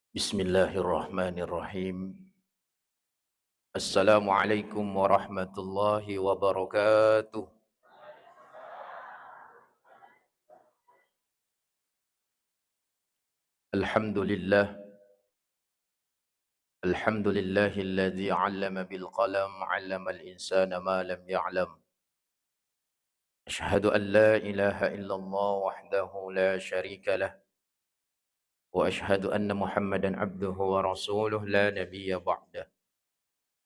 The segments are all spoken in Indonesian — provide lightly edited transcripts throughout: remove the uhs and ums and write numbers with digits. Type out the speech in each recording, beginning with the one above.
Bismillahirrahmanirrahim. Assalamualaikum warahmatullahi wabarakatuh. Alhamdulillah. Alhamdulillahilladzi 'allama bil qalam 'allamal insana ma lam ya'lam. Asyhadu an la ilaha illallah wahdahu la syarika lah wa asyhadu anna Muhammadan 'abduhu wa rasuluh la nabiyya ba'dah.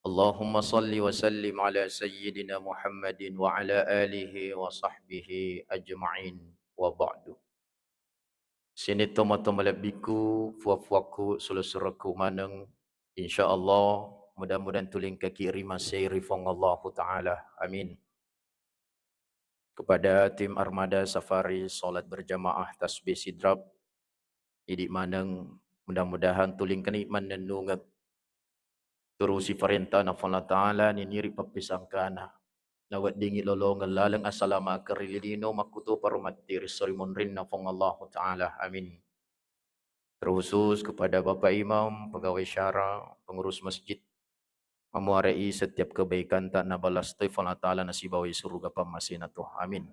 Allahumma salli wa sallim ala sayyidina Muhammadin wa ala alihi wa sahbihi ajma'in wa ba'du. Sini toma-toma lebiku, fuak-fuakku, sulu-suraku maneng. InsyaAllah, mudah-mudahan tuling kaki rima seyri Allah Ta'ala. Amin. Kepada tim Armada Safari Salat Berjamaah Tasbih Sidrap, idik maneng, mudah-mudahan tuling kenikman nenungak. Terusi perintah nafala Ta'ala, niniri papisangkana. Nawat dingit lolongan lalang assalama karilidino makutu parumati risarimun rinna Allah Ta'ala. Amin. Terkhusus kepada Bapak Imam, pegawai syara, pengurus masjid, memuarai setiap kebaikan tak nabalas Allah Ta'ala nasibawi surga pamasinatuh. Amin.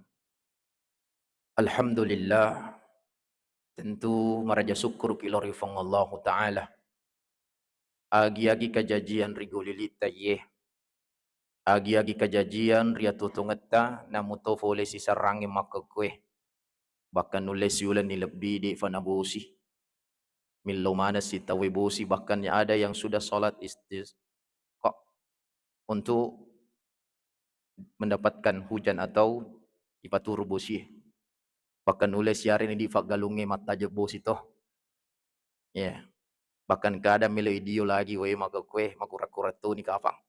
Alhamdulillah, tentu maraja syukur kilori Allah Ta'ala. Agi-agi kajajian rigulilita ye. Agi-agi kajajian riatutungeta namuto fole sisarangi makakwe. Bahkan nulis yulan ni lebih di fanabusi. Millau mana si tawibusi, bahkan ada yang sudah salat istisqa untuk mendapatkan hujan atau ipaturu bosi. Bahkan nulis siari ini di fagalunge mata jebos itu. Ya. Bahkan kadang milo idio lagi we maka kue makura-kura tu ni kafang.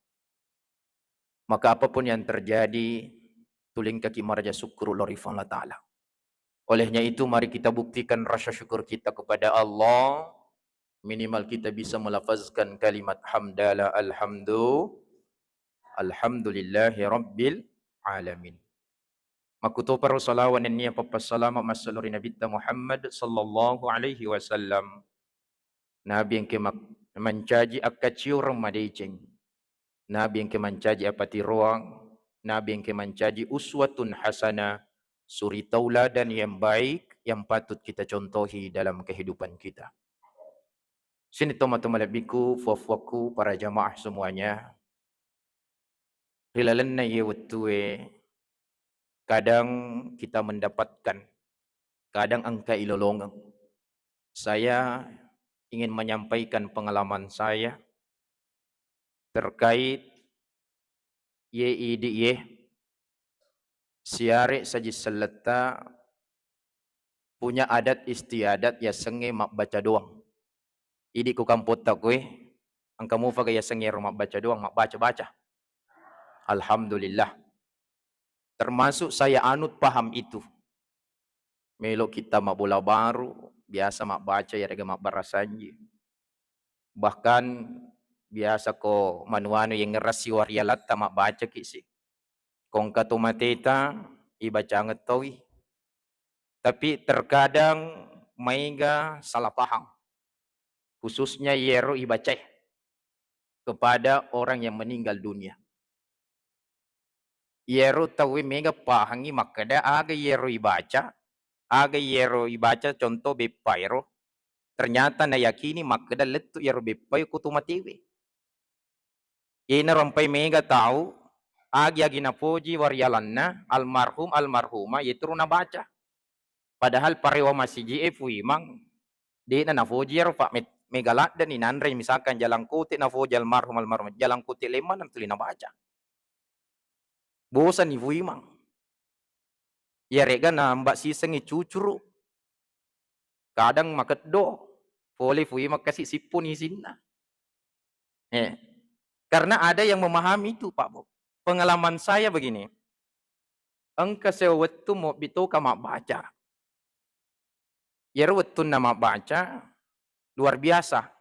Maka apapun yang terjadi, tuling kaki maraja syukur lori Allah Ta'ala. Olehnya itu mari kita buktikan rasa syukur kita kepada Allah. Minimal kita bisa melafazkan kalimat hamdalah alhamdulillahi rabbil alamin. Makuto para salawan niya papasalamat masaluri Nabi Muhammad sallallahu alaihi wasallam. Nabi yang mencaji akaciur madeceng. Nabi yang mencaji apati ruang. Nabi yang mencaji uswatun hasana. Suri tauladan yang baik yang patut kita contohi dalam kehidupan kita. Sini toma-toma lebiku, fuafuaku, para jamaah semuanya. Rilalenna ye wetue. Kadang kita mendapatkan, kadang angka ilolongang. Saya ingin menyampaikan pengalaman saya terkait ye siare saji seleta punya adat istiadat ya senge mak baca doang. Idi ku kampot takwe, ang kamu faga ya senge mak baca doang, mak baca-baca. Alhamdulillah. Termasuk saya anut paham itu. Melo kita mak bola baru, biasa mak baca ya rega mak barasanji. Bahkan biasa ko manuano yang ngerasi warialat mak baca kisi. Kong katomateta ibaca ngetawi. Tapi terkadang maiga salah paham. Khususnya yero ibaca kepada orang yang meninggal dunia. Yero tawi mega pahangi makada aga yero ibaca contoh bepairo. Ternyata na yakini makada letu yero bepayo kutumatiwi. Ina rompai mega tahu agi na poji warialanna almarhumah yetru na baca. Padahal parewa masih GF imang di na foji yero pak megalat dan inandre misalkan jalan kuti na foji almarhum jalan kuti leman na tuli na baca. Bosan ibu imang. Ya rega na mbak sisengi cucuru. Kadang maket do. Boleh fu imang kasih sipun isinna. Karena ada yang memahami itu Pak Bu. Pengalaman saya begini. Engka sewettu mo bito ka mak baca. Ya wettu nama baca luar biasa.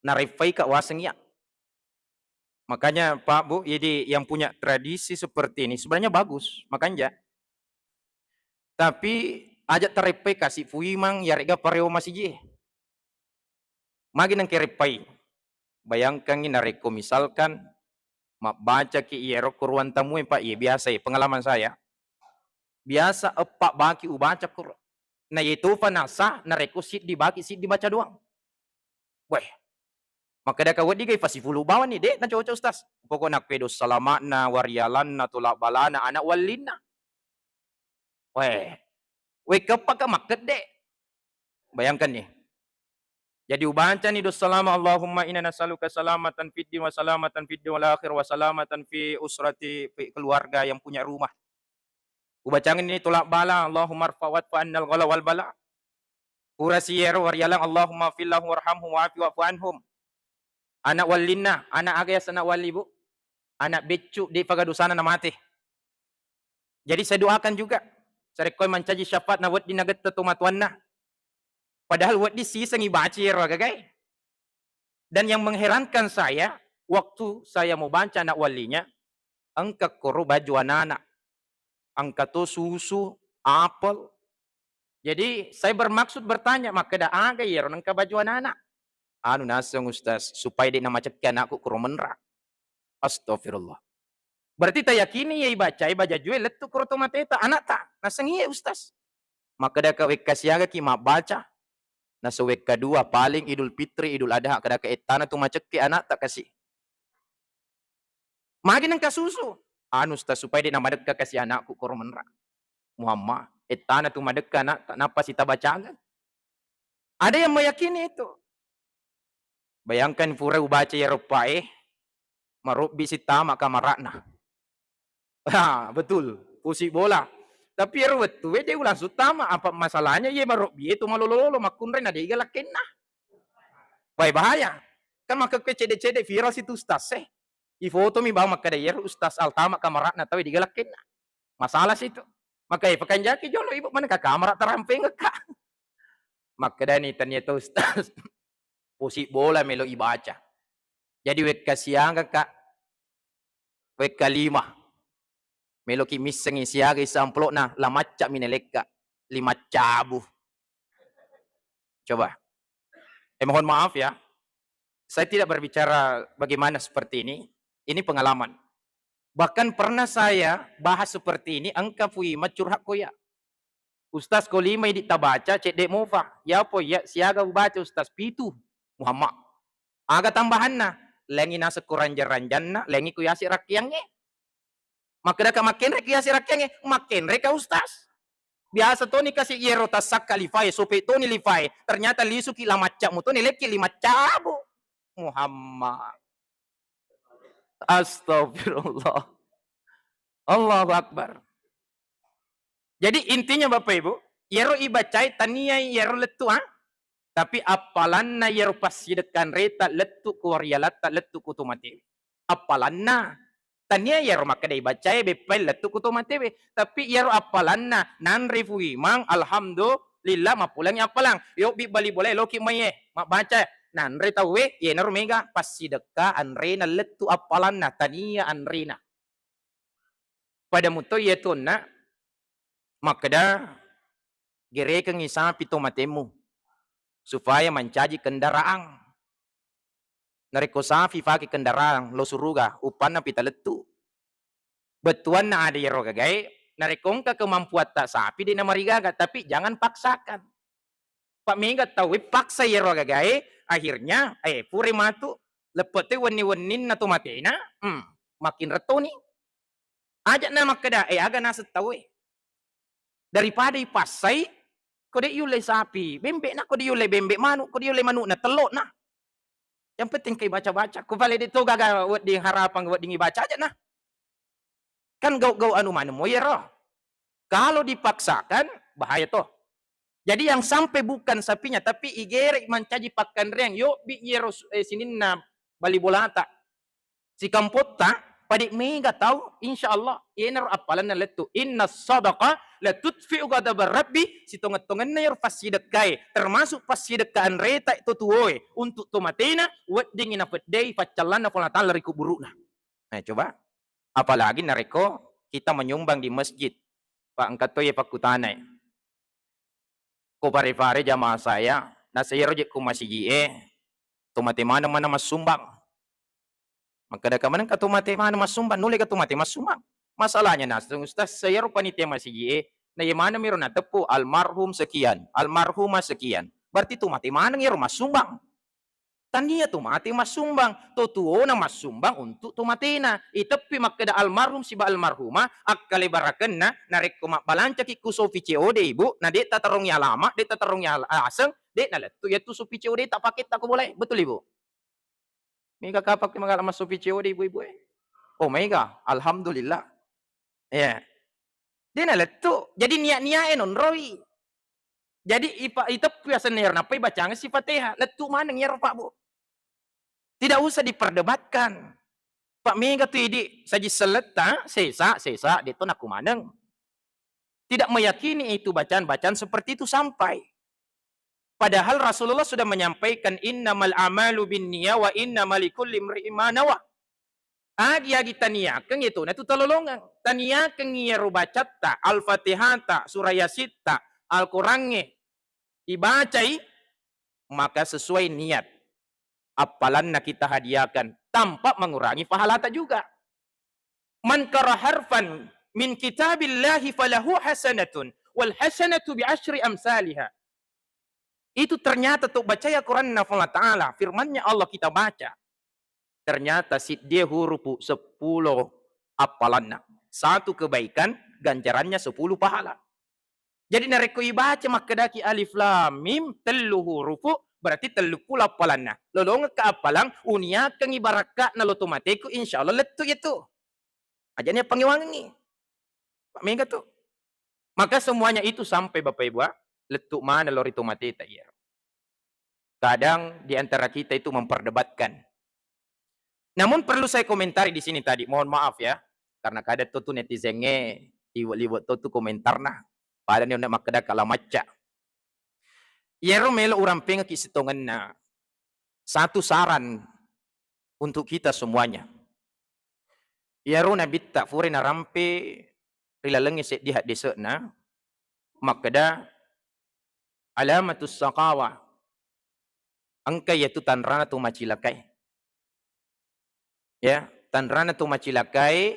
Narifai ka waseng ya. Makanya Pak Bu, jadi yang punya tradisi seperti ini sebenarnya bagus, makanya. Tapi ajak terepek kasih fuimang ya rega pareo masih je. Magi nang kerepai. Bayangkan ini nareko misalkan baca ki iero kuruan tamu Pak iya biasa ya pengalaman saya. Biasa epak baki baca Quran. Nah itu fanasa nareko sit dibaki sit dibaca doang. Weh, maka dah kawat digai pasti fulu bawan ni dek na cowok ustaz. Pokok nak pedo salamatna warialanna tulak balana anak walina. Weh, weh kepak maket dek. Bayangkan nih. Jadi ubaca ni dos salama Allahumma inna nas'aluka salamatan fid din wa salamatan fid wal akhir wa salamatan fi usrati fi keluarga yang punya rumah. Ubacangin ini tulak bala Allahumma rfa'at fa annal ghala wal bala. Urasiyero warialang Allahumma fillahu warhamhum wa'afi wa'fu anhum. Anak walina, anak agayas anak wali bu. Anak becu di pagadusana na mati. Jadi saya doakan juga. Saya rekoy mancaji syafaat na wad di nagat tumatuan na. Padahal wad di sisang ibaci ragagay. Dan yang mengherankan saya, waktu saya mau baca anak walinya, angka koro baju anak-anak. Angka to susu, apel. Jadi saya bermaksud bertanya, maka dah aga ya angka baju anak-anak. Anu nasang ustaz, supaya dia nama cekki anakku koro menra. Astagfirullah. Berarti tak yakini ya ibaca jual letu koro tomateta anak tak. Nasang iya ustaz. Maka dah kawek kasih aga ki baca. Nasa wek kedua paling Idul Fitri, Idul Adha kada ke etana tu macet ke anak tak kasih. Magi nang kasusu. Anu sta supaya dia nama dek kasih anakku koro menra. Muhammad, etana tu madek anak tak napa sita bacangan. Ada yang meyakini itu. Bayangkan fura baca ya rupai marubbi sita maka marakna. Ha, betul. Pusik bola. Tapi ya betul dia ulang sutama apa masalahnya ye marubbi itu malololo makunren ada igalakin nah. Baik bahaya. Kan maka ke cede-cede viral situ ustaz I foto mi bawa maka dayer ustaz altama kamaratna tahu digalakin nah. Masalah situ. Maka pakai jaki jolo ibu mana ka kamera teramping ka. Maka dah ni ternyata ustaz pusik bola melo ibaca. Jadi wek kasiang kak wek kalima. Melo ki miseng isiaga isamplok nah lamacak mineleka 5 cabu. Coba. Mohon maaf ya. Saya tidak berbicara bagaimana seperti ini. Ini pengalaman. Bahkan pernah saya bahas seperti ini angka fuima curhat ko ya. Ustaz ko 5 di tabaca cek dek mofa. Ya po ya siaga baca ustaz pitu Muhammad. Aga tambahan na lengi nasa kuranjan-ranjan na lengi ku yasi rakyangnya. Maka dah makin rek yasi rakyangnya makin rek ustaz. Biasa to ni kasih yero tasak kalifai sope to ni lifai. Ternyata lisu ki lamacak mu to ni leki 5 cabu. Muhammad. Astagfirullah. Allahu Akbar. Jadi intinya Bapak Ibu, yero ibacai tania yero letu ha? Tapi apalanna yero pasidekan reta letu kuarialata letu kutumati. Apalanna tania yero makada ibacai bepel letu kutumati. Tapi yero apalanna nan rifui mang alhamdulillah mapulangnya apalang. Yo bi bali boleh loki maye mak baca. Nan reta we yener mega pasideka anrena letu apalanna tania anrena. Pada muto yetuna makada gerekeng isapi to matemu supaya mencaji kendaraan. Nareko safi faki kendaraan lo suruga upan na pita letu. Betuan na ada yero gagay narekong ka kemampuan tak sapi di namarigaga tapi jangan paksakan. Pak Mega tahu paksa yero gagay akhirnya puri matu lepete wani-wanin na tumatena makin reto nih. Ajak na makada aga nasa tahu daripada ipasai kode yule sapi bembek na kode yule bembek manuk kode yule manuk na telok na yang penting kay baca-baca ko vale dito gaga wad di harapan wad dingi baca aja nah kan gau-gau anu manu mo yero kalau dipaksakan bahaya toh jadi yang sampai bukan sapinya tapi igere mancaji pakan reng yo bi yero sinin na bali bolata si kampota padik mega tahu insyaallah yener apalan na letu inna sadaqa la tudfi'u ghadabar rabbi sitonget-tongen na yer pasidekai termasuk pasidekaan reta itu tuoy untuk tomatena wad dingin na fedei facalana pola taala riku buruna. Nah coba apalagi nareko kita menyumbang di masjid Pak angkat toye pakutanay ko pare-pare jamaah saya na sayero je ko masigi Tumati mana-mana mas sumbang. Maka da kamanan ka tumati mana mas sumbang, nuli ka tumati mas sumbang. Masalahnya nas, ustaz saya panitia masih na mana meron na tepu almarhum sekian, almarhumah sekian. Berarti tumati mana ngero mas sumbang. Tania tumati mas sumbang, tutuo na mas sumbang untuk tumatina. Itepi makada almarhum si ba almarhumah, akkali baraken na, narik kumak balanca ki kuso de ibu, na de tatarong ya lama, de tatarong ya aseng, de na letu ya tu de tak pakit tak boleh, betul ibu? Mega kapak mga mas de ibu-ibu Oh mega, alhamdulillah. Ya. De na letu, jadi niat-niat non roi. Jadi itepi asenir na pay bacang si Fatihah, letu mana nyer Pak Bu? Tidak usah diperdebatkan. Pak Mega tu idi saji seleta, sesa, dito nak kumaneng. Tidak meyakini itu bacaan-bacaan seperti itu sampai. Padahal Rasulullah sudah menyampaikan innamal amalu binniyah wa innamal likulli imri'in ma nawa. Agi taniyakeun itu, na itu tololongan. Taniyakeun ngieu bacatta Al-Fatihata, surah Yasita, Al-Qur'an dibacai maka sesuai niat. Apalan nak kita hadiahkan tanpa mengurangi pahala juga. Man qara harfan min kitabillahi falahu hasanatun wal hasanatu bi asyri amsalha. Itu ternyata tuh baca ya Quran Allah Ta'ala, firmannya Allah kita baca. Ternyata si dia huruf 10 apalanna. Satu kebaikan, ganjarannya 10 pahala. Jadi nareko ibaca makadaki alif lam mim telu hurufu berarti telu pula apalanna. Lolong ke apalang unia kang ibaraka na lotomateku insyaallah letu itu. Ajarnya pangiwangi. Pak Mega tuh. Maka semuanya itu sampai Bapak Ibu, letu mana lori tomateta ya. Kadang di antara kita itu memperdebatkan. Namun perlu saya komentari di sini tadi, mohon maaf ya, karena kadang tuh netizennya liwat tuh komentar nah. Padahal nak makada kala maca. Yero melo urang pengen kisitongan na satu saran untuk kita semuanya. Yero na bitta fure na rampe rilalengi set dihat desa na makada alamatus saqawa angka yaitu tanrana tu macilakai. Ya, tanrana tu macilakai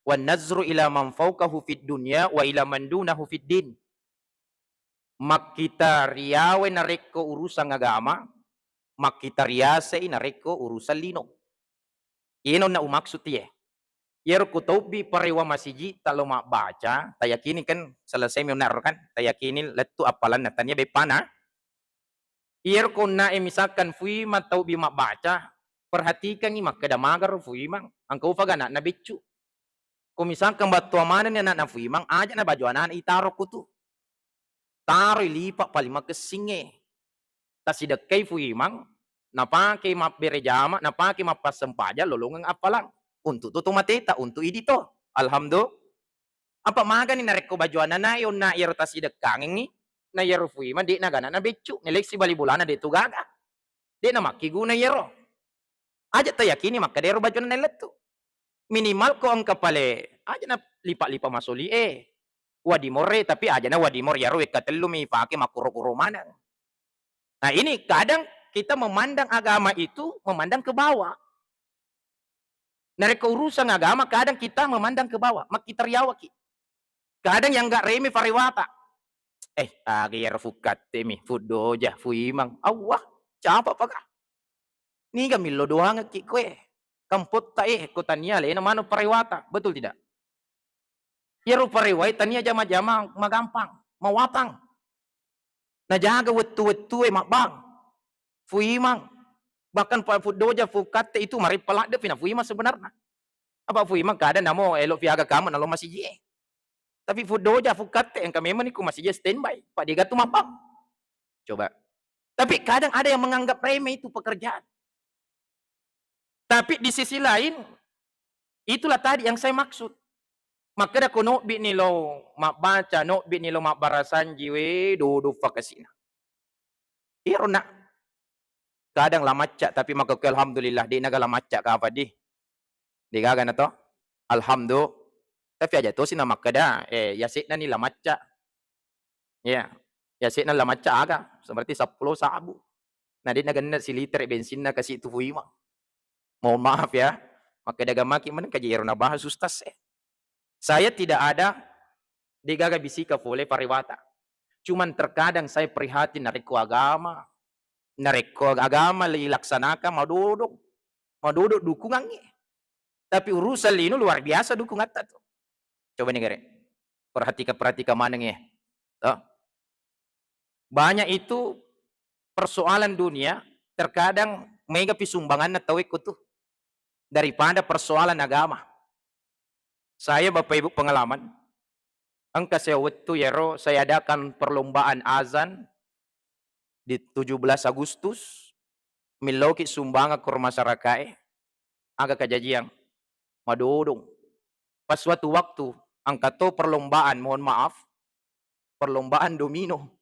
wan nazru ila man fawqahu fid dunya wa ila man dunahu fid din. Mak kita riawe nareko urusan agama, mak kita riase nareko urusan lino. Ino na umaksud ya. Yer ko taubi parewa masiji talo mak baca, tayakini kan selesai menar kan, tayakini letu apalan natanya bepana. Yer ko na misalkan fui ma taubi mak baca, perhatikan ni mak kada magar fui mang, angkau faga na bicu. Kung misalkan batu amanan na fui mang aja na baju anan itaro ko tu. Taro lipat palima kesinge. Tasidakay fuimang, napake maberejama, napake mapasampaja, lolongang apalang. Untuk to mateta, untuk idito. Alhamdulillah. Apa maga ni nareko bajuana na yon na iro tasidakangin ni, na iro fuima, di na gana na becu. Nileksi balibulana di tu gaga. Di na makiguna iro. Aja tayakini makadero bajuana na letu. Minimal ko ang kapale, aja na lipa-lipa masuli wadimore tapi aja na wadimor ya ruwet katelu mi pake makuro-kuro mana. Nah ini kadang kita memandang agama itu memandang ke bawah. Dari keurusan agama kadang kita memandang ke bawah, mak kita riawaki. Kadang yang enggak reme fariwata. Agir fukat temi fudoja fuimang. Allah, siapa pakah? Ni gamilo doang ki kue. Kamput ta kotania le na mano fariwata, betul tidak? Ya rupa riwayat tania jama-jama magampang, mawapang. Najaga wetu-wetu makbang. Fuimang. Bahkan fudoja fukate itu mari pelak de pina fuimang sebenarnya. Apa fuimang kada namo elok fiaga kamu nalo masih je. Tapi fudoja fukate yang kami maniku masih je standby. Pak dia tu mapang. Coba. Tapi kadang ada yang menganggap remeh itu pekerjaan. Tapi di sisi lain itulah tadi yang saya maksud. Maka dah kono bi nilo mak baca no bi nilo mak barasan jiwe do fakasina. Irona kadang la maca tapi maka alhamdulillah di nagala maca ka apa di. Di gaga na to. Alhamdulillah. Tapi aja to sina makada yasit na nila maca. Ya. Yasit na la maca aga seperti 10 sabu. Nah, dia nagana si liter bensin na kasi itu fuima. Mohon maaf ya, maka daga maki man kajero na bahas ustas eh. Saya tidak ada di gaga bisika fole pariwata. Cuman terkadang saya prihatin nareko agama dilaksanakan mau duduk dukungannya. Tapi urusan ini luar biasa dukungan tuh. Coba nih gare, perhatikan mana nih. Tuh. Banyak itu persoalan dunia, terkadang mega pisumbangan na tawik ko tuh daripada persoalan agama. Saya Bapak Ibu pengalaman, ang kasewet yero saya adakan perlombaan azan di 17 Agustus, miloki sumbangan ke masyarakat, agak kejadian, madodong. Pas suatu waktu, ang kato perlombaan, mohon maaf, perlombaan domino,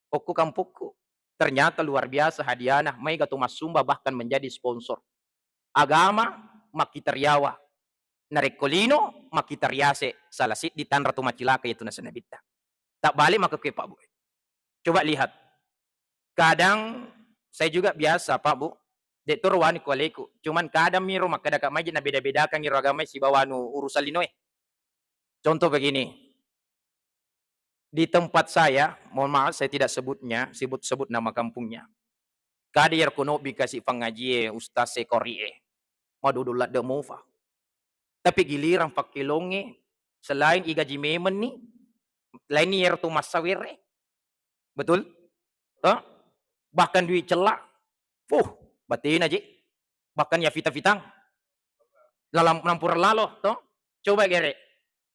oku kampukku. Ternyata luar biasa hadiahnya, may gatumas sumba bahkan menjadi sponsor. Agama, makitaryawa. Narekolino, makitaryase. Salasit di tanra tumacilaka itu na sanabita. Tak balik maka ke Pak Bu. Coba lihat. Kadang, saya juga biasa Pak Bu. Detur wani kualeku. Cuman kadang miro makadaka maji na beda-bedakan ngiro agama si bawanu urusan linoy. Contoh begini. Di tempat saya, mohon maaf saya tidak sebutnya, sebut nama kampungnya. Kadir kuno bikasi pengaji ustaz sekorie. Madudulat de mofa. Tapi giliran pakilonge selain igaji memen nih, lain yer tu masawire. Betul? Huh? Bahkan duit celak. Batin aja. Bahkan ya fitang. Lalam nampur lalo, toh. Coba gere.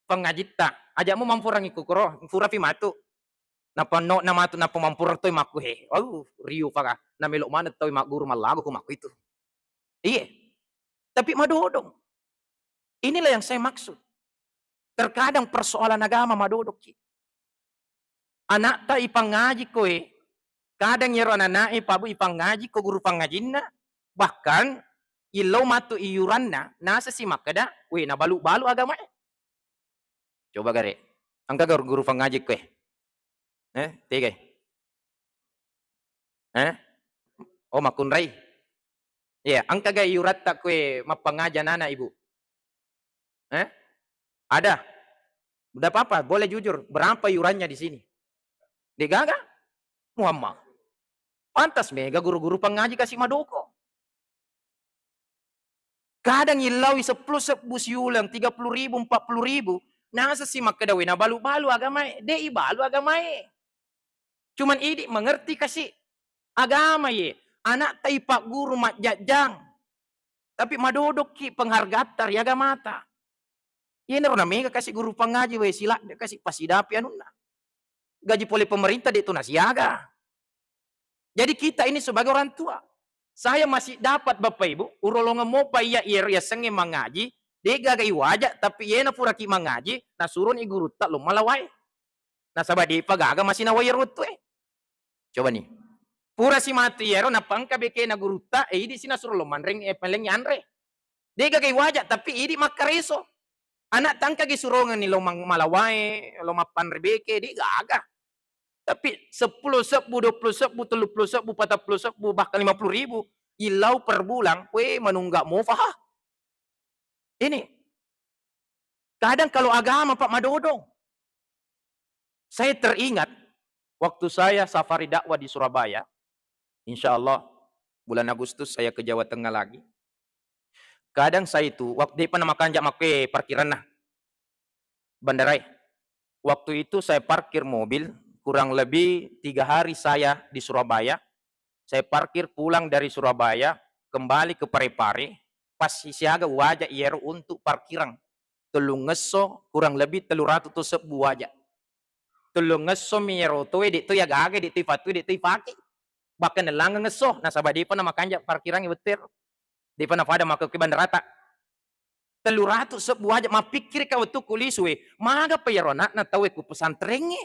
Pengajita, ajamu mampurang ikukuro, fura matu. Napano namatu na pumampur toy makuhe. Rio paka. Na melok mana toy makguru malago kumaku itu. Iya. Tapi madodong. Inilah yang saya maksud. Terkadang persoalan agama madodok. Anak ta ipangaji ko eh. Kadang yero anak pabu ipangaji ko guru pangajinna. Bahkan ilo matu iuranna nasa si makada. Na balu-balu agama eh. Coba gare. Angka guru pangaji ko eh. Tigay. Makunray. Ya, ang kagay yurat ta ko mapangaja nana ibu. Ada. Udah apa-apa, boleh jujur. Berapa yurannya di sini? Digaga? Muhammad. Pantas mega guru-guru pangaji kasih madoko. Kadang ilawi 10 siulang 30.000, 40.000. Nasa si makadawi na balu-balu agama. Dei balu agama eh. Cuman ini mengerti kasih agama ye. Anak tay pak guru matjajang. Tapi madodok ki penghargaan ya agamata. Ini na mega kasih guru pangaji we sila kasih pasidapi anuna. Gaji oleh pemerintah itu nasiaga. Jadi kita ini sebagai orang tua. Saya masih dapat Bapak Ibu, urolongan mo pa iya senge mangaji, dia gagai wajah tapi iya na pura ki mangaji, na suruh ni guru tak lo malawai. Na sabadi pagaga masih na wayar rutu eh. Coba nih. Pura si mati yero na pangka beke na guru tak, di sini suruh lo manring peleng andre. Dia gagai wajah tapi ini makareso. Anak tangka gisurongan ni lo malawai, lo mapan rebeke, dia gaga. Tapi 10 sebu, 20 sebu, 30 sebu, 40 sebu, bahkan 50.000 ilau per bulan, menunggak mufah. Ini. Kadang kalau agama Pak Madodong. Saya teringat, waktu saya safari dakwah di Surabaya, insya Allah bulan Agustus saya ke Jawa Tengah lagi. Kadang saya itu, waktu dia pernah makan jak make parkiran nah. Bandarai. Waktu itu saya parkir mobil, kurang lebih 3 hari saya di Surabaya. Saya parkir pulang dari Surabaya, kembali ke Parepare, pas siaga wajah iero untuk parkiran. Telung ngeso, kurang lebih 300 sebu wajah. Telung ngeso miero tuwe di tu ya gage di tu fatu di tu paki. Bahkan nelang ngeso, nasabah di pernah makan parkiran betir. Di pernah pada maka ke bandarata. 300 sebu wajah, mapikir kau tu kuliswe, maga payarona na tawe ku pesantrennya.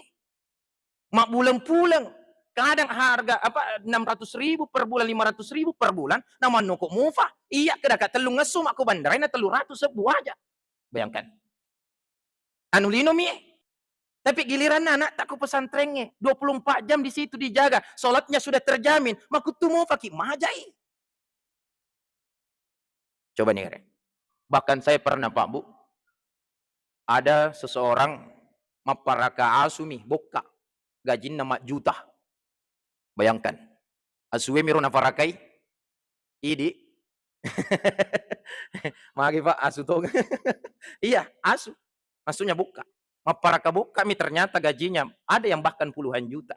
Mak pulang-pulang, kadang harga 600.000 per bulan, 500.000 per bulan, nama nukuk mufa. Iya kedekat telung ngesum aku bandarai na 300 sebu aja. Bayangkan. Anu lino mie. Tapi giliran anak tak ke pesantrennya, 24 jam di situ dijaga, sholatnya sudah terjamin, makutu mau fakir majai. Coba nih, Rek. Bahkan saya pernah Pak Bu, ada seseorang maparaka asumi boka, gaji nama juta. Bayangkan, asuwe miro na farakai, idi. Magi Pak, asu to. Iya, asu. Asunya buka. Maparaka buka mi ternyata gajinya ada yang bahkan puluhan juta.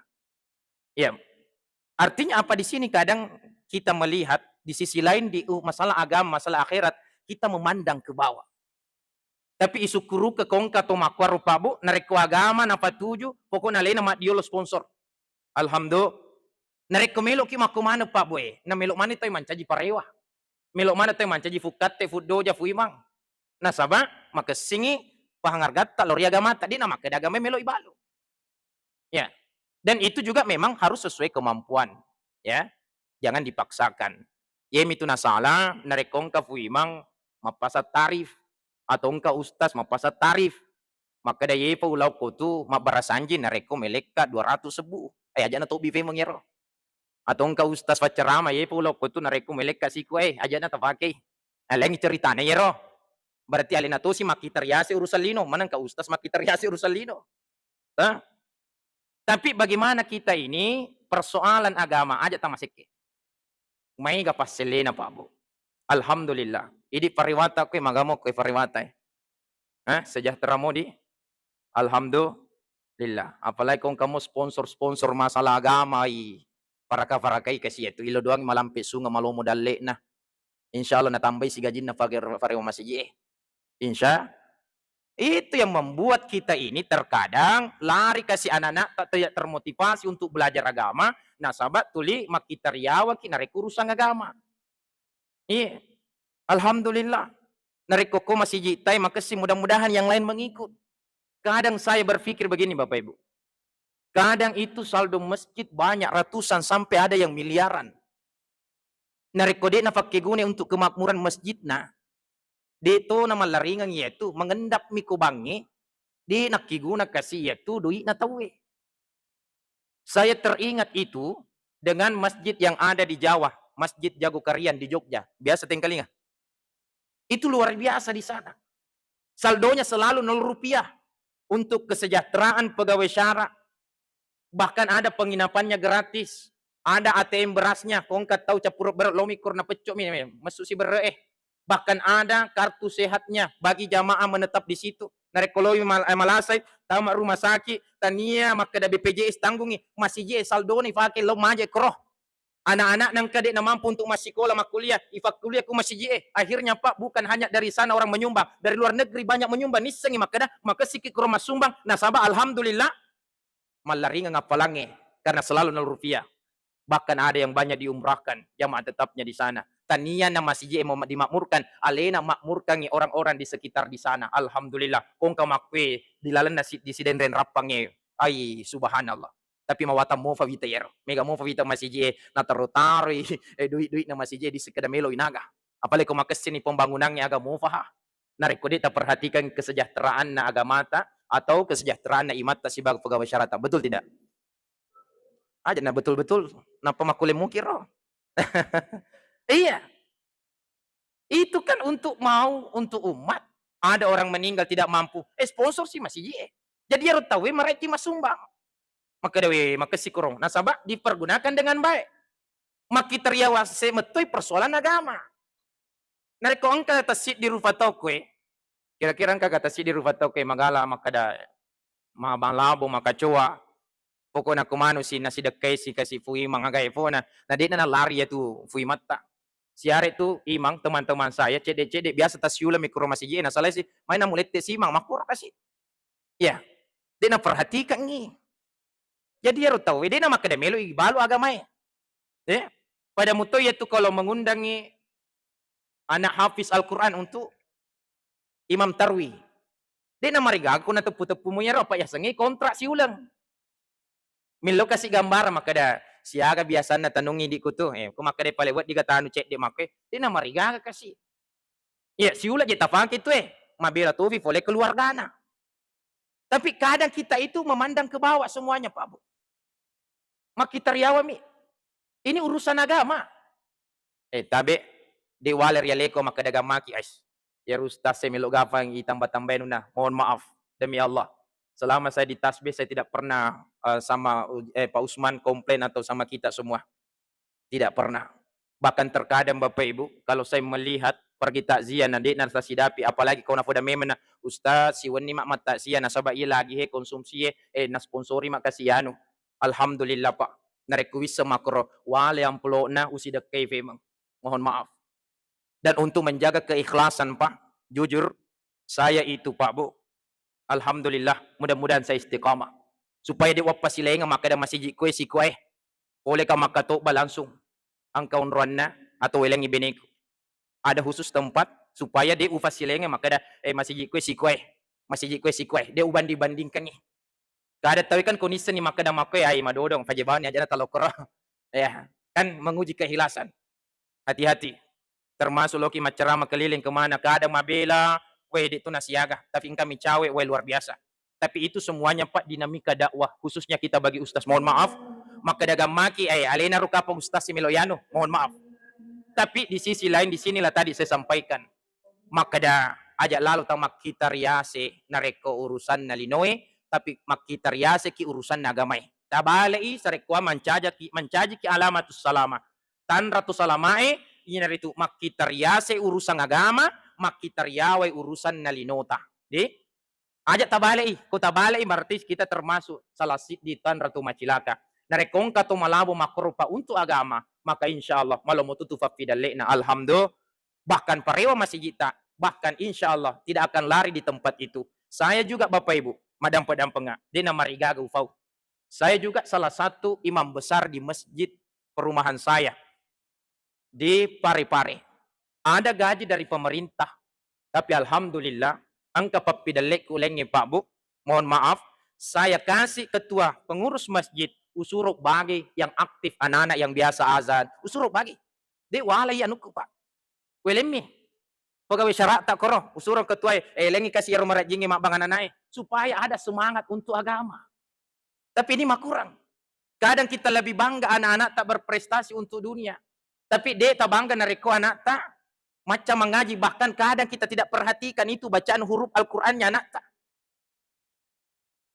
Iya. Artinya apa di sini kadang kita melihat di sisi lain di masalah agama, masalah akhirat, kita memandang ke bawah. Tapi isu kuru ke kongka to makwaru pabu, nareko agama na patuju, pokoknya lain nama diolo sponsor. Alhamdulillah. Nareko melo ki makumano pa boy. Na melo mana tayo mancaji parewa. Melo mana tayo mancaji fukate fudoja fuimang. Na saba makasingi pahangargat talor agama tadi nama kedagame melo ibalo. Ya. Dan itu juga memang harus sesuai kemampuan, ya. Jangan dipaksakan. Yem itu nasala narekong ka fuimang mapasa tarif atau engka ustaz mapasa tarif. Maka daya pa ulaw ko tu mabarasanji nareko meleka 200 sebu. Ay aja na to bife mangero. Atau engka ustaz facerama ye pa ulaw ko tu nareko meleka siku aja na tapake. Aleng cerita na yero. Berarti alin na to si makitariasi urusan lino. Manang ka ustaz makitariasi urusan lino. Tapi bagaimana kita ini persoalan agama aja tamasik. May kapasilina pa po. Alhamdulillah. Idi pariwata ko magamo ko pariwata. Sejahtera mo di. Alhamdulillah. Apalagi kung kamu sponsor-sponsor masalah agama paraka-parakai kasi itu ilo doang malampi sunga malomo dalle na. Insyaallah natambay si gajin na parewa masiji. Insya itu yang membuat kita ini terkadang lari kasih anak-anak tak termotivasi untuk belajar agama. Nah, sahabat tuli makitariawa kinarek urusan agama. Iya. Alhamdulillah. Narikoko masih jitai, makasih mudah-mudahan yang lain mengikut. Kadang saya berpikir begini Bapak Ibu. Kadang itu saldo masjid banyak ratusan sampai ada yang miliaran. Narikode na fakigune untuk kemakmuran masjid na. Dito na malaringan yaitu mengendap mikubangi di nakiguna kasi yaitu dui na tawe. Saya teringat itu dengan masjid yang ada di Jawa, Masjid Jagokarian di Jogja. Biasa tingkalinga. Itu luar biasa di sana. Saldonya selalu 0 rupiah untuk kesejahteraan pegawai syara. Bahkan ada penginapannya gratis. Ada ATM berasnya. Kau nggak tahu capur berlomikur na pecok masuk si bereh. Bahkan ada kartu sehatnya bagi jamaah menetap di situ. Narekoloi malasay, tamat rumah sakit, tania maka ada BPJS tanggungi, masih je saldo ni pakai lo maje kroh. Anak-anak nang kadek na mampu untuk masih sekolah, kuliah, ifak kuliah ku masih je. Akhirnya Pak bukan hanya dari sana orang menyumbang, dari luar negeri banyak menyumbang. Nisengi maka sikit kroh masumbang. Nasabah alhamdulillah malaringan ngapalange karena selalu 0 rupiah. Bahkan ada yang banyak diumrahkan jamaah tetapnya di sana. Tanian na masjid mau dimakmurkan, alena makmurkan orang-orang di sekitar di sana. Alhamdulillah. Kung kamakwe dilalan na di sidendren rapangnya. Ay subhanallah. Tapi mawata mo favita yer. Mega mo favita masjid na tarotaro duit-duit na masjid di sekadamelo inaga. Apalagi kung makasin ni pembangunannya agak mo fa. Nareko kita perhatikan kesejahteraan na agamata atau kesejahteraan na imata si pegawai syarata. Betul tidak? Aja nah betul-betul napa makule mukir roh. Iya. Itu kan untuk umat. Ada orang meninggal tidak mampu. Sponsor sih masih je. Jadi harus tahu mereka masumbang. Maka dewe makasih kurang. Nasabah dipergunakan dengan baik. Maki teriawas semetoi persoalan agama. Nareko angka tasid di rufatokwe. Kira-kira angka tasid di rufatokwe magala makada mabalabo makacoa. Pokoknya kumano si nasi dekai si kasi fui mangagai fona. Nah dia na lari ya tu fui mata. Siare tu imang teman-teman saya cedek-cedek biasa tas yula mikro masih je. Nah salah sih main amulet si imang makura kasih. Ya, dia na perhatikan ni. Jadi harus tahu dia na makademelo ibalo agama ya. Pada muto ya tu kalau mengundangi anak hafiz Al-Quran untuk imam tarwi. Dia na marigago na tepu-tepu mo ya apa ya sengi kontrak si ulang. Milo kasih gambar maka dah siaga biasa na tanungi di kutu kung makade palewat di katanu cek di make di na mariga kasih. Ya si ula je tafak itu mabira tu vi fole keluarga na. Tapi kadang kita itu memandang ke bawah semuanya, Pak Bu. Mak kita riawami. Ini urusan agama. Tabe di waler ya leko maka dagang maki ais. Ya ustaz saya melo gafang itambah-tambahin na. Mohon maaf demi Allah. Selama saya di tasbih saya tidak pernah sama Pak Usman komplain atau sama kita semua. Tidak pernah. Bahkan terkadang Bapak Ibu, kalau saya melihat pergi takziah nanti nasa sidapi, apalagi kau nafoda memang Ustaz, si wani mak mata sia nasaba iya lagi he konsumsi na sponsori mak kasihanu. Alhamdulillah Pak. Narekuis semakro wale amplo na usida keve mang. Mohon maaf. Dan untuk menjaga keikhlasan Pak, jujur saya itu Pak Bu, alhamdulillah mudah-mudahan saya istiqamah. Supaya di wapasilenga maka ada masih jikwe si kue. Boleh ka makatoba langsung ang kaunruan na atau welang ibiniko. Ada khusus tempat supaya dia ufasilenga maka ada masih jikwe si kue. Masih jikwe si kue. Dia ubanding-bandingkan ni. Kada tahu kan kondisi ni maka ada makwe ay madodong fajabawan aja talokro. Ya, kan menguji kehilasan. Hati-hati. Termasuk loki macerama keliling kemana, kadang mabela, weh itu nasiaga, tapi kami cawe, weh luar biasa. Tapi itu semuanya Pak dinamika dakwah, khususnya kita bagi ustaz. Mohon maaf, maka dagang maki, alena rukapa ustaz si Meloyano, mohon maaf. Tapi di sisi lain, di sinilah tadi saya sampaikan, maka da ajak lalu tang makita riase nareko urusan na linoe, tapi makita riase ki urusan na agamai. Tabalai sarekwa mancaji ki alamatus salama. Tan ratu salamae, ini itu makita riase urusan agama, makita riawai urusan nalinota. Di ajak tabalai, ko tabalai berarti kita termasuk salah di tan ratu macilaka. Narekong kato malabo makrupa untuk agama, maka insya Allah malam tutu fafidalena alhamdulillah. Bahkan parewa masih kita, bahkan insya Allah tidak akan lari di tempat itu. Saya juga Bapak Ibu, madam padam pengak, di nama Rigaga Ufau. Saya juga salah satu imam besar di masjid perumahan saya di Parepare. Ada gaji dari pemerintah, tapi alhamdulillah angka papidalek ulengnya Pak Bu, mohon maaf, saya kasih ketua pengurus masjid usuruk bagi yang aktif anak-anak yang biasa azan, usuruk bagi. Di walai anuku Pak. Welemi. Pegawai syarat tak koro, usuruk ketua lengi kasih rumah rajingi mak bang anak supaya ada semangat untuk agama. Tapi ini mah kurang. Kadang kita lebih bangga anak-anak tak berprestasi untuk dunia. Tapi dia tak bangga nareko anak tak macam mengaji, bahkan kadang kita tidak perhatikan itu bacaan huruf Al-Qur'annya anak tak.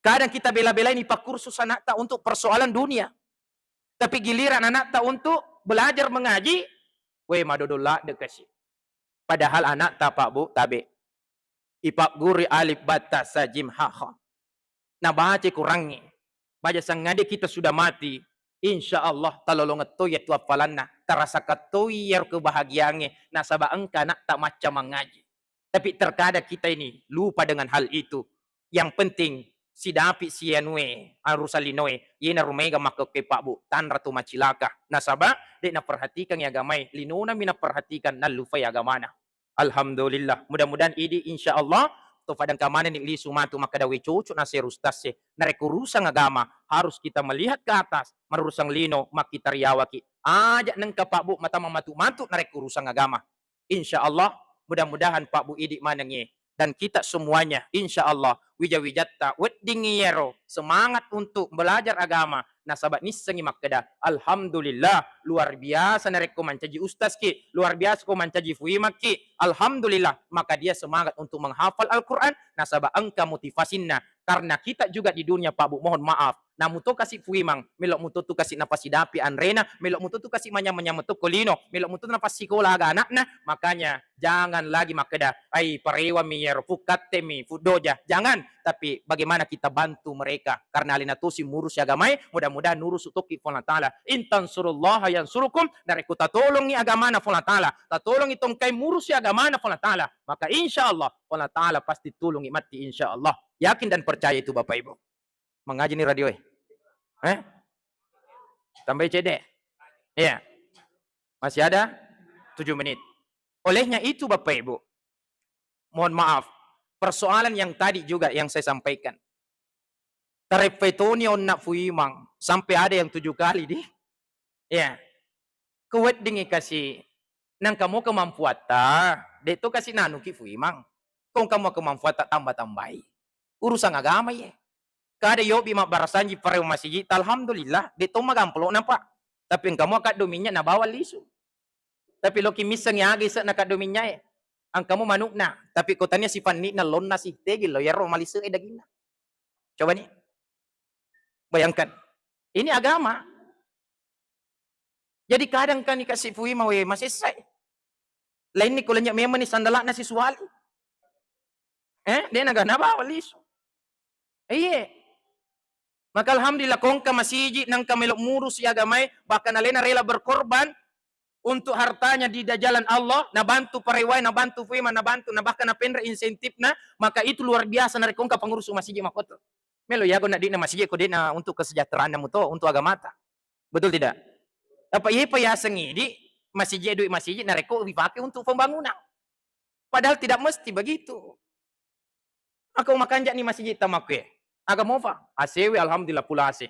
Kadang kita bela-bela ini pak kursus anak tak untuk persoalan dunia. Tapi giliran anak tak untuk belajar mengaji, weh madodolak dekasi. Padahal anak tak Pak Bu, tabe. Ipak guri alif bata sajim haha. Nah baca kurangnya. Baca sangade kita sudah mati. Insya Allah talolongat to ya tuap falanna. Terasa katoyar kebahagiaannya. Nasabah engka nak tak macam mengaji. Tapi terkadang kita ini lupa dengan hal itu. Yang penting si dapi si yanue arusalinoe yena rumega maka ke Pak Bu tan ratu macilaka. Nasabah dia na perhatikan ya gamai. Linuna mina perhatikan na lupa ya gamana. Alhamdulillah. Mudah-mudahan ini insya Allah to padang kamana ni li sumatu maka dawe cucu na serustase narekurusang agama harus kita melihat ke atas marurusang lino makita riyawaki aja nang ka Pak Bu mata mamatu-matu narekurusang agama insya Allah mudah-mudahan Pak Bu idi manangye dan kita semuanya insya Allah wija-wijatta weddingiyero semangat untuk belajar agama nasabat nisangi makada alhamdulillah luar biasa nareko mancaji ustaz ki luar biasa ko mancaji fuimak ki alhamdulillah maka dia semangat untuk menghafal Al-Quran nasabah angka motivasinna karena kita juga di dunia Pak Bu mohon maaf namun to kasih fuimang melok mutu tu kasih nafas dapi anrena melok mutu tu kasih manya-manya metu kolino melok mutu nafas sekolah aga anakna makanya jangan lagi makada ai parewa miyer fukatte mi fudoja jangan tapi bagaimana kita bantu mereka karena alina tu si murus agamai mudah-mudahan nurus utuki Allah taala intan surullah yansurukum dari ku tatolong ni agama na Allah taala tatolong itong kay murus agama na Allah taala maka insyaallah Allah taala pasti tulungi mati insyaallah yakin dan percaya itu Bapak Ibu mengaji nih radio tambah CD ya masih ada 7 menit olehnya itu Bapak Ibu mohon maaf persoalan yang tadi juga yang saya sampaikan tarepetoni on nak fuimang sampai ada yang 7 kali di ya kuwet dingi kasih nang kamu kemampuan ta de to kasih nanuki fuimang kung kamu kemampuan tak tambah-tambahi Urusan agama ya. Kada yo bima barasanji pareu masjid, alhamdulillah, de to magamplo nampak. Tapi kamu akad dominya na bawal lisu. Tapi lo kimisang yagi sa nakadominya eh. Ang kamu manuk na, tapi kotanya si Fanny na lon na si tegil lo yaro malisa eh daging na. Coba nih, bayangkan. Ini agama. Jadi kadang kan dikasih fui mau masih say. Lain ni kulanya memang ni sandala na si suwali. Dia naga na bawal lisu. Iya. Maka alhamdulillah kong ka masjid nang kamelok murus si agamay, bahkan alena rela berkorban untuk hartanya di jalan Allah, nabantu parewai, nabantu fema, nabantu, bahkan napendra insentif na, maka itu luar biasa na kong ka pengurus masjid makoto. Melo ya na di na masjid ko di na untuk kesejahteraan mo to, untuk agamata. Betul tidak? Apa iya pa yasang di masjid duit masjid na reko dipakai untuk pembangunan. Padahal tidak mesti begitu. Aku makan ni masjid tamakwe. Agak mau pak, ACW alhamdulillah pula AC.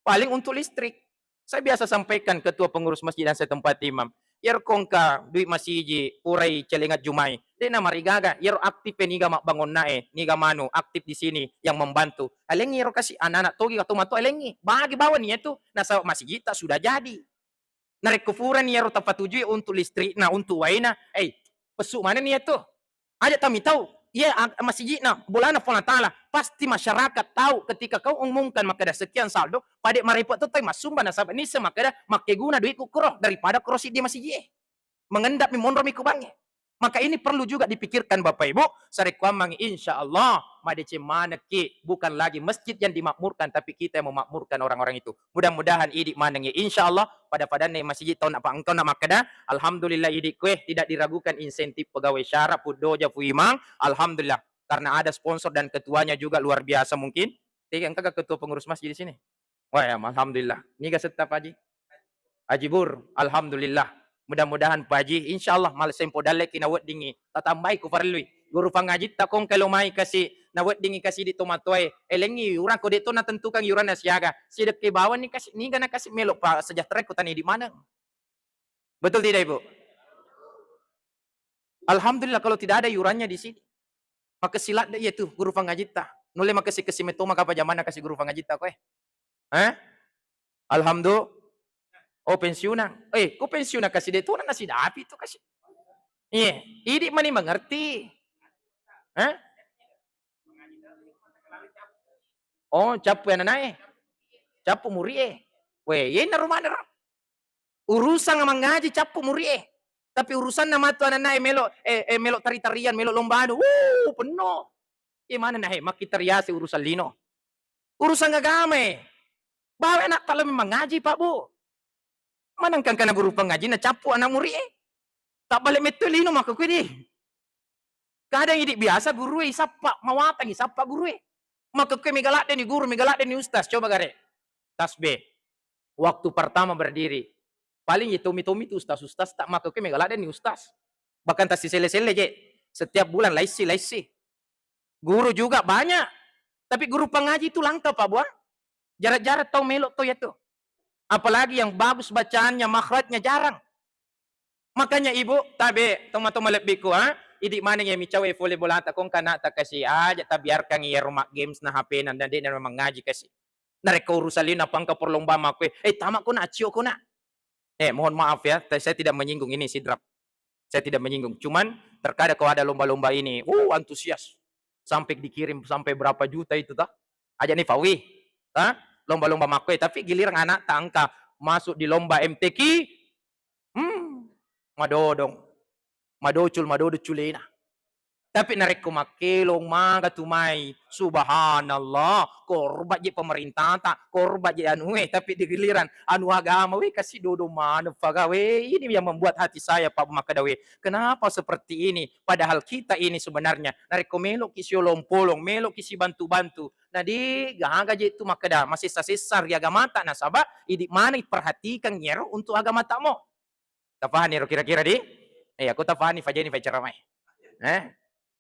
Paling untuk listrik. Saya biasa sampaikan ketua pengurus masjid dan saya tempat imam. Yer kongka duit masjid purai celengat jumai. Dia nama rigaga. Yer aktif niga mak bangun nae, niga manu aktif di sini yang membantu. Alengi yer kasih anak-anak togi atau matu alengi. Bagi bawa nih itu. Nasa masjid tak sudah jadi. Narek kufuran yer tepat tujuh untuk listrik, nah untuk waina. Pesuk mana nih itu? Aja kami tahu. Ya masjid na bulan Allah Taala pasti masyarakat tahu ketika kau umumkan maka ada sekian saldo pada maripot tu mas sumba nasabah ni maka ada make guna duit kuroh daripada krosi di masjid mengendap monro miku bange. Maka ini perlu juga dipikirkan Bapak Ibu. Sarekwamang insyaallah madece maneki bukan lagi masjid yang dimakmurkan tapi kita yang memakmurkan orang-orang itu. Mudah-mudahan idik manengi insyaallah pada masjid tahun apa engkau nak makada. Alhamdulillah idik kue tidak diragukan insentif pegawai syara pudoja puimang. Alhamdulillah karena ada sponsor dan ketuanya juga luar biasa mungkin. Tiga engkau ketua pengurus masjid di sini. Wah ya alhamdulillah. Ni ka setap Haji. Haji Bur, alhamdulillah. Mudah-mudahan Pak Haji, insyaAllah malas sempo dalek kinawat dingi. Tatambay ko parlui. Guru pangajit ta kong kalumay kasi nawat dingi kasi dito matoy. Elengi, urang ko dito natentukan yuran na siyaga. Sidak kibawan ni kasi, ni gana kasi melok pa sejahtera ko tani di mana. Betul tidak Ibu? Alhamdulillah kalau tidak ada yurannya di sini. Maka silat dia tuh guru pangajit ta. Nule makasi kasi meto maka pajamana kasi guru pangajit ta ko eh. Alhamdulillah. Oh pensiunan. Kok pensiunan kasih dia itu nasi dapi itu kasih. Iya, idik mani mengerti. Oh, capu yang naik. Capu murie. Weh, ini rumah nera. Urusan mengaji capu murie. Tapi urusan nama tu anak naik melok tari-tarian, melok lomba anu. Penuh. Mana naik maki teriasi urusan lino. Urusan agama. Bawa anak kalau memang ngaji Pak Bu. Manangkan kana guru pengaji na capu anak murid tak balik metulino maka kuwi kadang idik biasa guru isapa mawatang isapa guru maka kuwi megalak ni guru megalak ni ustaz coba gare tasbih waktu pertama berdiri paling itu mitomi itu ustaz tak maka kuwi megalak ni ustaz bahkan tas sele-sele je setiap bulan laisi guru juga banyak tapi guru pengaji itu langka Pak Bu jarak-jarak tau melok to ya tuh. Apalagi yang bagus bacaannya, makhrajnya jarang. Makanya ibu, tabi, toma-toma lebih ku, idik mana yang micawe boleh bola tak kong kana tak kasih aja, tak biarkan ya rumah games na HP dan dia memang ngaji kasih. Narek kau urusalin apa engkau perlomba makwe, tamak ko na, acio ko na. Mohon maaf ya, saya tidak menyinggung ini sidrap. Saya tidak menyinggung. Cuman terkadang kalau ada lomba-lomba ini, antusias. Sampai dikirim sampai berapa juta itu tak? Aja nih Fawi, lomba-lomba makwe, tapi giliran anak tangka masuk di lomba MTQ, madodocul Tapi narek ko makilong maga tumay, subhanallah, korba je pemerintah tak, korba je tapi di giliran anu agama kasih dodo mana pagawe. Ini yang membuat hati saya Pak Makadawe. Kenapa seperti ini? Padahal kita ini sebenarnya narek ko melok kisi lompolong, melok kisi bantu-bantu. Nah di gaga je itu makada masih sasisar ya agama tak nasabah, idik mana perhatikan nyero untuk agama tak mo. Tafani kira-kira di? Aku tafani fajani fajaramai.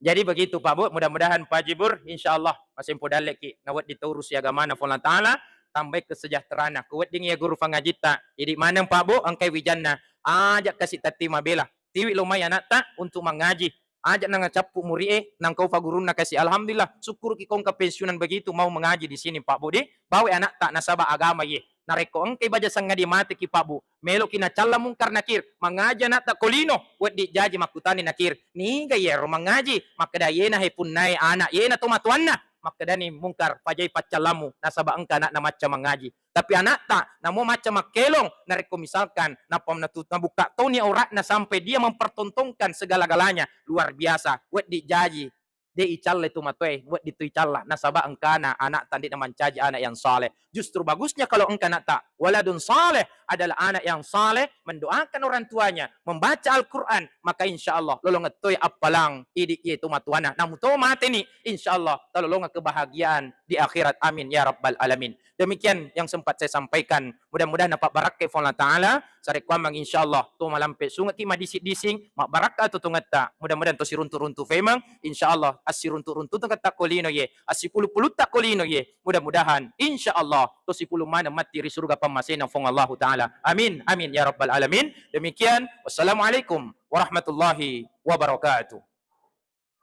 Jadi begitu Pak Bu, mudah-mudahan Pak Jibur insyaallah masih podalek ki nawat diturus ya agama na Allah taala tambah kesejahteraan kuat ding ya guru pangajita. Jadi mana Pak Bu angkai wijanna ajak kasih tati mabela. Tiwi lumayan tak untuk mengaji. ajak nang capu muri nang kau fagurun na kasi alhamdulillah syukur ki kong kepensiunan begitu mau mengaji di sini Pak Budi bawa anak tak nasaba agama ye nareko engke baja sanga di mati ki Pak Bu melo kina calla mungkar nakir mengaji anak tak kolino wet di jaji makutani nakir ni ga yero mengaji makada yena he punnai anak yena to matuanna makadani mungkar pajai pacalamu nasaba engka anak na macam mengaji tapi anak tak namo macam makelong nareko misalkan napam nabuka toni aurat na sampai dia mempertontonkan segala-galanya luar biasa wet di jaji de icalle tu matoy wet di tu icalla nasaba engkana anak tandi na mancaji anak yang saleh justru bagusnya kalau engka anak tak waladun saleh adalah anak yang saleh mendoakan orang tuanya membaca Al-Qur'an maka insyaallah lolong etoy apalang idik ye tu matuana namun to mate ni insyaallah tolong kebahagiaan di akhirat amin ya rabbal alamin. Demikian yang sempat saya sampaikan. Mudah-mudahan dapat barakat Allah Ta'ala. Sarekuan mang insyaAllah. Tu malampe sungat ki madisik-dising. Mak barakat tu tungat tak. Mudah-mudahan tu si runtu-runtu femang. InsyaAllah. Asi runtu-runtu tungat tak kolino ye. Asi puluh-puluh tak kolino ye. Mudah-mudahan. InsyaAllah. Tu si puluh mana mati di surga pamasin. Fong Allah Ta'ala. Amin. Amin. Ya Rabbal Alamin. Demikian. Wassalamualaikum warahmatullahi wabarakatuh.